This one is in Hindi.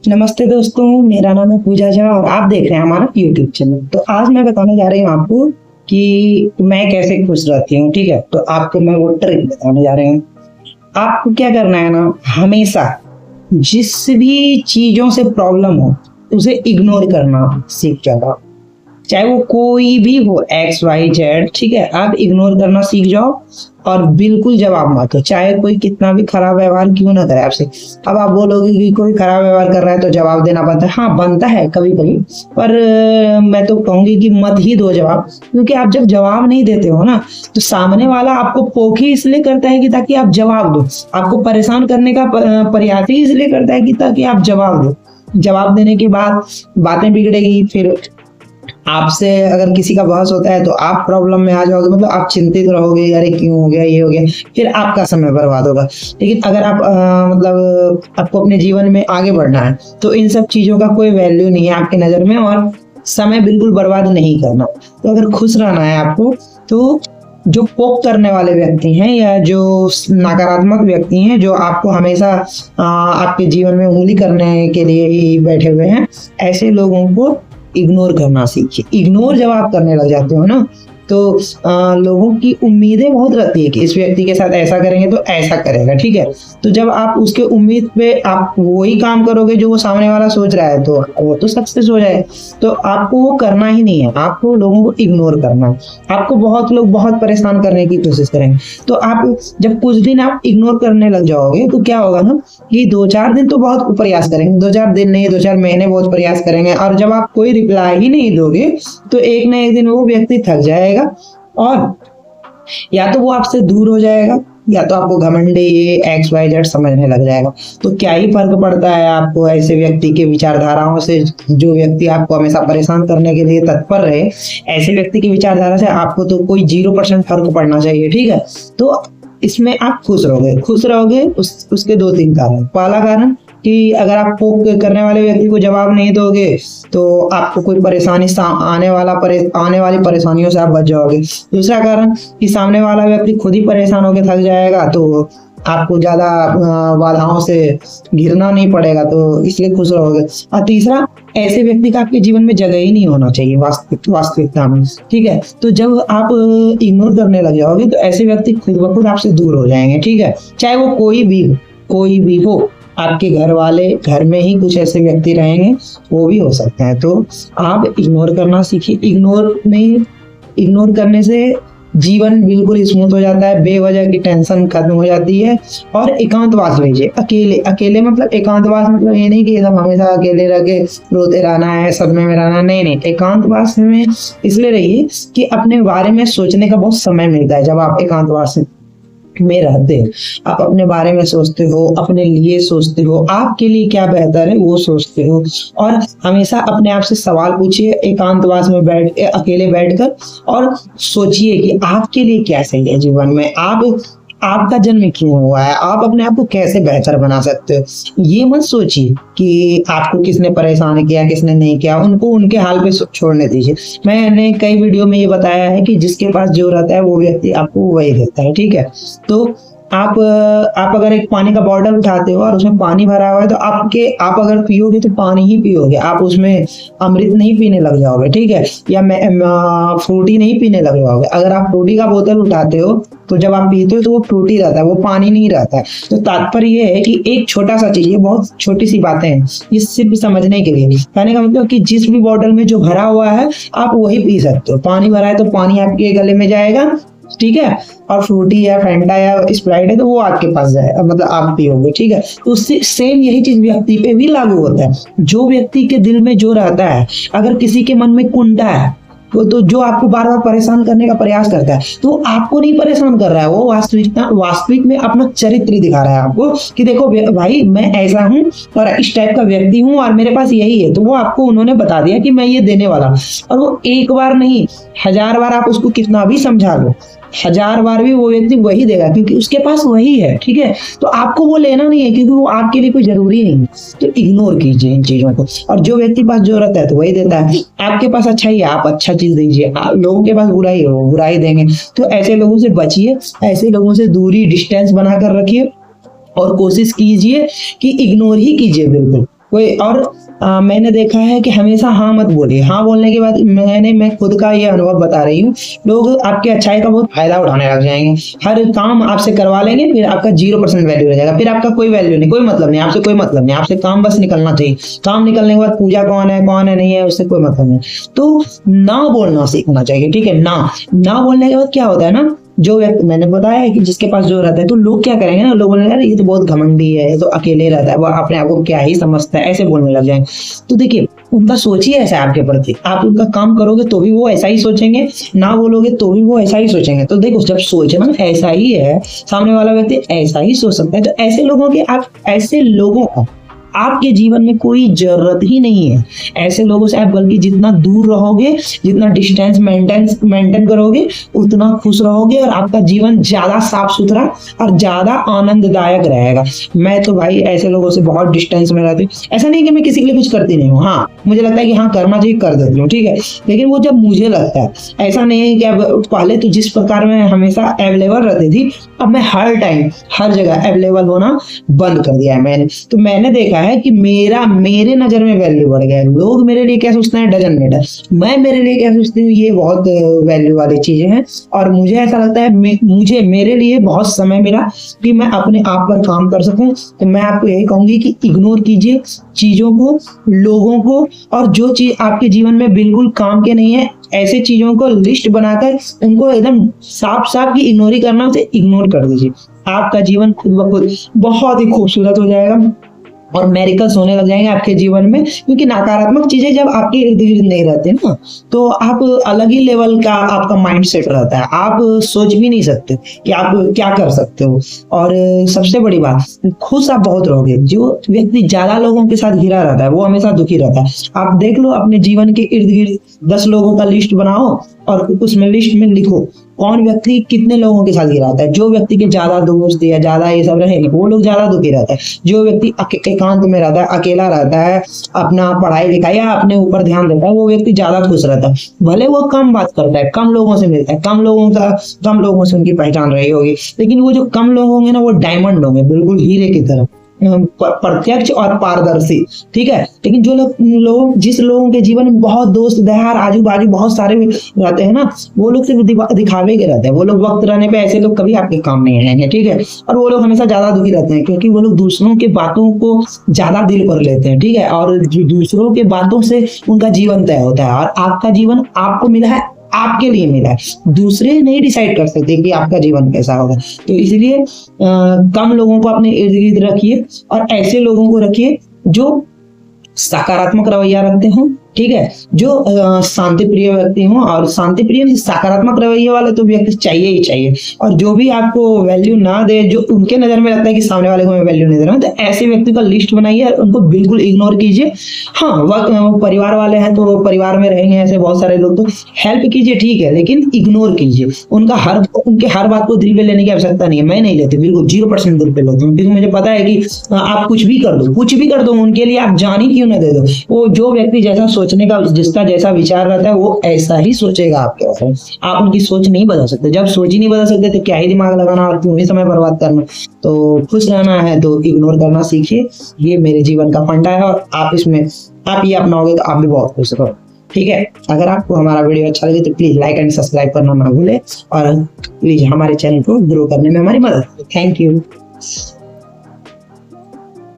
नमस्ते दोस्तों, मेरा नाम है पूजा झा और आप देख रहे हैं हमारा यूट्यूब चैनल। तो आज मैं बताने जा रही हूँ आपको कि मैं कैसे खुश रहती हूँ। ठीक है, तो आपको मैं वो ट्रिक बताने जा रही हूँ। आपको क्या करना है ना, हमेशा जिस भी चीजों से प्रॉब्लम हो उसे इग्नोर करना सीख जाओ। चाहे वो कोई भी हो, एक्स वाई जेड, ठीक है, आप इग्नोर करना सीख जाओ और बिल्कुल जवाब मत दो, चाहे कोई कितना भी खराब व्यवहार क्यों ना करे आपसे। अब आप बोलोगे कि कोई खराब व्यवहार कर रहा है तो जवाब देना बनता है। हाँ, बनता है कभी कभी, पर मैं तो कहूंगी कि मत ही दो जवाब, क्योंकि आप जब जवाब नहीं देते हो ना तो सामने वाला आपको पोक ही इसलिए करता है कि ताकि आप जवाब दो, आपको परेशान करने का प्रयास ही इसलिए करता है कि ताकि आप जवाब दो। जवाब देने के बाद बातें बिगड़ेगी, फिर आपसे अगर किसी का बहस होता है तो आप प्रॉब्लम में आ जाओगे, मतलब आप चिंतित रहोगे, अरे क्यों हो गया, ये हो गया, फिर आपका समय बर्बाद होगा। लेकिन अगर आप मतलब आपको अपने जीवन में आगे बढ़ना है तो इन सब चीजों का कोई वैल्यू नहीं है आपके नजर में, और समय बिल्कुल बर्बाद नहीं करना। तो अगर खुश रहना है आपको तो जो पोक करने वाले व्यक्ति हैं या जो नकारात्मक व्यक्ति हैं, जो आपको हमेशा आपके जीवन में उंगली करने के लिए ही बैठे हुए हैं, ऐसे लोगों को इग्नोर करना सीखिए। इग्नोर जब आप करने लग जाते हो ना तो लोगों की उम्मीदें बहुत रहती है कि इस व्यक्ति के साथ ऐसा करेंगे तो ऐसा करेगा, ठीक है। तो जब आप उसके उम्मीद पे आप वही काम करोगे जो वो सामने वाला सोच रहा है तो वो तो सक्सेस हो जाए। तो आपको वो करना ही नहीं है, आपको लोगों को इग्नोर करना है। आपको बहुत लोग बहुत परेशान करने की कोशिश करेंगे, तो आप जब कुछ दिन आप इग्नोर करने लग जाओगे तो क्या होगा ना कि 2-4 दिन तो बहुत प्रयास करेंगे, 2-4 दिन नहीं 2-4 महीने बहुत प्रयास करेंगे, और जब आप कोई रिप्लाई ही नहीं दोगे तो एक ना एक दिन वो व्यक्ति थक जाएगा और या तो वो आपसे दूर हो जाएगा या तो आपको घमंडी एक्स वाई जेड समझने लग जाएगा। तो क्या ही फर्क पड़ता है आपको ऐसे व्यक्ति के विचारधाराओं से, जो व्यक्ति आपको हमेशा परेशान करने के लिए तत्पर रहे। ऐसे व्यक्ति की विचारधारा से आपको तो कोई 0% फर्क पड़ना चाहिए, ठीक है। तो इसमें आप खुश रहोगे उसके 2-3 कारण। पहला कारण कि अगर आप पोक करने वाले व्यक्ति को जवाब नहीं दोगे तो आपको कोई परेशानी आने वाली परेशानियों से आप बच जाओगे। दूसरा कारण कि सामने वाला व्यक्ति खुद ही परेशान होकर थक जाएगा तो आपको ज्यादा बाधाओं से घिरना नहीं पड़ेगा, तो इसलिए खुश रहोगे। और तीसरा, ऐसे व्यक्ति का आपके जीवन में जगह ही नहीं होना चाहिए वास्तविकता में, ठीक है। तो जब आप इग्नोर करने लग जाओगे तो ऐसे व्यक्ति खुद ब खुद आपसे दूर हो जाएंगे, ठीक है। चाहे वो कोई भी हो, आपके घर वाले, घर में ही कुछ ऐसे व्यक्ति रहेंगे, वो भी हो सकते हैं। तो आप इग्नोर करना सीखिए। इग्नोर करने से जीवन बिल्कुल स्मूथ हो जाता है, बेवजह की टेंशन खत्म हो जाती है। और एकांतवास लीजिए, अकेले मतलब एकांतवास मतलब ये नहीं कि एकदम हमेशा अकेले रह के रोते रहना है, सदमे में रहना, नहीं। एकांतवास में इसलिए रहिए कि अपने बारे में सोचने का बहुत समय मिलता है। जब आप एकांतवास में रहते हैं, आप अपने बारे में सोचते हो, अपने लिए सोचते हो, आपके लिए क्या बेहतर है वो सोचते हो, और हमेशा अपने आप से सवाल पूछिए एकांतवास में अकेले बैठकर, और सोचिए कि आपके लिए क्या सही है जीवन में, आपका जन्म क्यों हुआ है, आप अपने आप को कैसे बेहतर बना सकते हो। ये मत सोचिए कि आपको किसने परेशान किया किसने नहीं किया, उनको उनके हाल पे छोड़ने दीजिए। मैंने कई वीडियो में ये बताया है कि जिसके पास जो रहता है वो व्यक्ति आपको वही देता है, ठीक है। तो आप अगर एक पानी का बॉटल उठाते हो और उसमें पानी भरा हुआ है तो आप अगर पियोगे तो पानी ही पियोगे, आप उसमें अमृत नहीं पीने लग जाओगे, ठीक है, या फ्रूटी नहीं पीने लग जाओगे। अगर आप फ्रूटी का बोतल उठाते हो तो जब आप पीते हो तो वो फ्रूटी रहता है, वो पानी नहीं रहता है। तो तात्पर्य ये है कि एक छोटा सा चीज, ये बहुत छोटी सी बातें हैं, ये सिर्फ समझने के लिए। कहने का मतलब कि जिस भी बॉटल में जो भरा हुआ है आप वही पी सकते हो। पानी भरा है तो पानी आपके गले में जाएगा, ठीक है, और फ्रूटी या फैंटा या स्प्राइट है तो वो आपके पास जाएगा, मतलब आप पियोगे, ठीक है। तो उससे सेम यही चीज व्यक्ति पे भी लागू होता है। जो व्यक्ति के दिल में जो रहता है, अगर किसी के मन में कुंठा है तो जो आपको बार बार परेशान करने का प्रयास करता है, तो आपको नहीं परेशान कर रहा है, वो वास्तविक में अपना चरित्र दिखा रहा है आपको कि देखो भाई मैं ऐसा हूँ और इस टाइप का व्यक्ति हूँ और मेरे पास यही है। तो वो आपको उन्होंने बता दिया कि मैं ये देने वाला, और वो एक बार नहीं 1000 बार आप उसको कितना भी समझा लो, 1000 बार भी वो व्यक्ति वही देगा, क्योंकि उसके पास वही है, ठीक है। तो आपको वो लेना नहीं है क्योंकि वो आपके लिए कोई जरूरी नहीं है। तो इग्नोर कीजिए इन चीजों को, और जो व्यक्ति पास जो रहता है तो वही देता है। आपके पास अच्छा ही है, आप अच्छा चीज दीजिए, लोगों के पास बुराई है वो बुराई देंगे। तो ऐसे लोगों से बचिए, ऐसे लोगों से दूरी डिस्टेंस बनाकर रखिए और कोशिश कीजिए कि इग्नोर ही कीजिए बिल्कुल। कोई और मैंने देखा है कि हमेशा हाँ मत बोलिए। हाँ बोलने के बाद मैं खुद का ये अनुभव बता रही हूँ, लोग आपके अच्छाई का बहुत फायदा उठाने लग जाएंगे, हर काम आपसे करवा लेंगे, फिर आपका 0% वैल्यू रह जाएगा, फिर आपका कोई वैल्यू नहीं, कोई मतलब नहीं, आपसे कोई मतलब नहीं, आपसे काम बस निकलना चाहिए। काम निकलने के बाद पूजा कौन है नहीं है उससे कोई मतलब नहीं। तो ना बोलना सीखना चाहिए, ठीक है। ना बोलने के बाद क्या होता है ना, जो व्यक्ति मैंने बताया है कि जिसके पास जो रहता है, तो लोग क्या करेंगे ना, लोग बोलेंगे ये तो बहुत घमंडी है, ये तो अकेले रहता है, वो अपने आप को क्या ही समझता है, ऐसे बोलने लग जाएंगे। तो देखिए उनका सोच ही ऐसा है आपके प्रति, आप उनका काम करोगे तो भी वो ऐसा ही सोचेंगे, ना बोलोगे तो भी वो ऐसा ही सोचेंगे। तो देखो जब सोचना ऐसा ही है, सामने वाला व्यक्ति ऐसा ही सोच सकता है, तो ऐसे लोगों को आपके जीवन में कोई जरूरत ही नहीं है। ऐसे लोगों से आप बल्कि जितना दूर रहोगे, जितना डिस्टेंस मेंटेन करोगे, उतना खुश रहोगे और आपका जीवन ज्यादा साफ सुथरा और ज्यादा आनंददायक रहेगा। मैं तो भाई ऐसे लोगों से बहुत डिस्टेंस में रहती हूँ। ऐसा नहीं कि मैं किसी के लिए कुछ करती नहीं हूँ, हाँ मुझे लगता है कि हाँ करना चाहिए, कर देती हूँ, ठीक है, लेकिन वो जब मुझे लगता है, ऐसा नहीं है कि अब पहले तो जिस प्रकार में हमेशा अवेलेबल रहती थी, अब मैं हर टाइम हर जगह अवेलेबल होना बंद कर दिया है मैंने। तो मैंने देखा है कि मेरे नजर में वैल्यू बढ़ गया है। लोग मेरे लिए क्या सोचते हैं डजंट मैटर, मैं मेरे लिए क्या सोचती हूँ ये बहुत वैल्यू वाली चीजें हैं। और मुझे ऐसा लगता है मुझे मेरे लिए बहुत समय मिला कि मैं अपने आप पर काम कर सकूं। तो मैं आपको यही कहूंगी कि इग्नोर कीजिए चीजों को, लोगों को, और जो चीज आपके जीवन में बिल्कुल काम के नहीं है, ऐसे चीजों को लिस्ट बनाकर उनको एकदम साफ की इग्नोर ही करना, उसे इग्नोर कर दीजिए। आपका जीवन खुद ब खुद बहुत ही खूबसूरत हो जाएगा और मेरिकल्स होने लग जाएंगे आपके जीवन में। क्योंकि नकारात्मक चीजें जब आपके इर्द गिर्द नहीं रहते ना, तो आप अलग ही लेवल का आपका माइंड सेट रहता है, आप सोच भी नहीं सकते कि आप क्या कर सकते हो। और सबसे बड़ी बात, खुश आप बहुत रहोगे। जो व्यक्ति ज्यादा लोगों के साथ घिरा रहता है वो हमेशा दुखी रहता है। आप देख लो अपने जीवन के इर्द गिर्द 10 लोगों का लिस्ट बनाओ और उसमें लिस्ट में लिखो कौन व्यक्ति कितने लोगों के साथ घिरा रहता है। जो व्यक्ति के ज्यादा दोस्त या ज्यादा ये सब रहेंगे वो लोग ज्यादा दुखी रहता है। जो व्यक्ति एकांत में रहता है, अकेला रहता है, अपना पढ़ाई लिखाई या अपने ऊपर ध्यान देता है, वो व्यक्ति ज्यादा खुश रहता है। भले वो कम बात करता है, कम लोगों से मिलता है, कम लोगों से उनकी पहचान रही होगी, लेकिन वो जो कम लोग होंगे ना वो डायमंड होंगे, बिल्कुल हीरे की तरह प्रत्यक्ष और पारदर्शी, ठीक है। लेकिन जो लोग जिस लोगों के जीवन में बहुत दोस्त दयार आजू बाजू बहुत सारे रहते हैं ना, वो लोग सिर्फ दिखावे के रहते हैं। वो लोग वक्त रहने पे ऐसे लोग कभी आपके काम नहीं आएंगे, ठीक है। और वो लोग हमेशा ज्यादा दुखी रहते हैं क्योंकि वो लोग दूसरों के बातों को ज्यादा दिल पर लेते हैं, ठीक है। और दूसरों के बातों से उनका जीवन तय होता है। और आपका जीवन आपको मिला है, आपके लिए मिला है, दूसरे नहीं डिसाइड कर सकते कि आपका जीवन कैसा होगा। तो इसलिए कम लोगों को अपने इर्द गिर्द रखिए और ऐसे लोगों को रखिए जो सकारात्मक रवैया रखते हो, ठीक है, जो शांति प्रिय व्यक्ति हो। और शांति प्रिय सकारात्मक रवैये वाले तो व्यक्ति चाहिए ही चाहिए। और जो भी आपको वैल्यू ना दे, जो उनके नजर में लगता है कि सामने वाले को मैं वैल्यू नहीं दे रहा हूं, तो ऐसे व्यक्ति का लिस्ट बनाइए और उनको बिल्कुल इग्नोर कीजिए। हाँ वो परिवार वाले हैं तो परिवार में रहेंगे ऐसे बहुत सारे लोग, तो हेल्प कीजिए, ठीक है, लेकिन इग्नोर कीजिए। उनके हर बात को दिल पे लेने की आवश्यकता नहीं है। मैं नहीं लेती, बिल्कुल 0% दिल पे लेता हूँ, क्योंकि मुझे पता है कि आप कुछ भी कर दो उनके लिए, आप जान ही क्यों ना दे दो। वो जो व्यक्ति जैसा सोचने का, जिसका जैसा विचार रहता है वो ऐसा ही सोचेगा आपके बारे में। आप उनकी सोच नहीं बदल सकते। जब सोच ही नहीं बदल सकते तो क्या ही दिमाग लगाना और क्यों ही समय बर्बाद करना। तो खुश रहना है तो इग्नोर करना सीखिए। ये मेरे जीवन का फंडा है और आप ये अपनाओगे तो आप भी बहुत खुश रहोगे, ठीक है। अगर आपको हमारा वीडियो अच्छा लगे तो प्लीज लाइक एंड सब्सक्राइब करना ना भूले और प्लीज हमारे चैनल को ग्रो करने में हमारी मदद करें। Thank you.